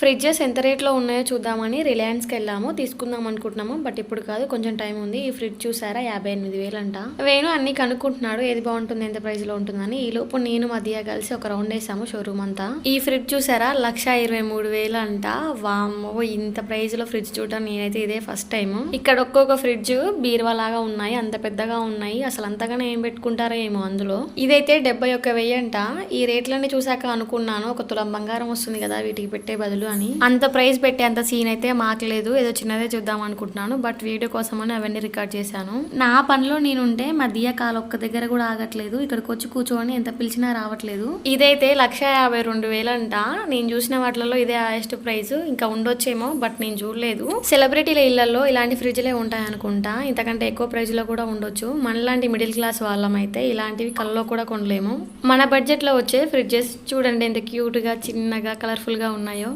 Fridges ఎంత రేట్లో ఉన్నాయో చూద్దామని రిలయన్స్కి వెళ్ళాము, తీసుకుందాం అనుకుంటున్నాము. బట్ ఇప్పుడు కాదు, కొంచెం టైం ఉంది. ఈ ఫ్రిడ్జ్ చూసారా, 58,000 అంట. వేణు అన్ని కనుక్కుంటున్నాడు, ఏది బాగుంటుంది, ఎంత ప్రైస్ లో ఉంటుందని. ఈ లోపు నేను మధ్య కలిసి ఒక రౌండ్ వేసాము షోరూమ్ అంతా. ఈ ఫ్రిడ్జ్ చూసారా, 1,23,000 అంట. వామ్మో, ఇంత ప్రైస్ లో ఫ్రిడ్జ్ చూడటం నేనైతే ఇదే ఫస్ట్ టైం. ఇక్కడ ఒక్కొక్క ఫ్రిడ్జ్ బీరువా లాగా ఉన్నాయి, అంత పెద్దగా ఉన్నాయి. అసలు అంతగానే ఏం పెట్టుకుంటారో ఏమో అందులో. ఇదైతే 71,000 అంట. ఈ రేట్లన్నీ చూసాక అనుకున్నాను, ఒక తులం బంగారం వస్తుంది కదా వీటికి పెట్టే బదులు అని. అంత ప్రైస్ పెట్టే అంత సీన్ అయితే మాకు లేదు, ఏదో చిన్నదే చూద్దాం అనుకుంటున్నాను. బట్ వీడియో కోసం అని అవన్నీ రికార్డ్ చేశాను. నా పనిలో నేనుంటే మధ్య కాలు ఒక్క దగ్గర కూడా ఆగట్లేదు, ఇక్కడికి వచ్చి కూర్చోని ఎంత పిలిచినా రావట్లేదు. ఇదైతే 1,52,000 అంట. నేను చూసిన వాటిలో ఇదే హైయెస్ట్ ప్రైస్, ఇంకా ఉండొచ్చేమో బట్ నేను చూడలేదు. సెలబ్రిటీల ఇళ్లలో ఇలాంటి ఫ్రిడ్జ్లే ఉంటాయి అనుకుంటా, ఇంతకంటే ఎక్కువ ప్రైస్ లో కూడా ఉండొచ్చు. మనలాంటి మిడిల్ క్లాస్ వాళ్ళం అయితే ఇలాంటివి కల్లో కూడా కొనలేము. మన బడ్జెట్ లో వచ్చే ఫ్రిడ్జెస్ చూడండి ఎంత క్యూట్ గా, చిన్నగా, కలర్ఫుల్ గా ఉన్నాయో.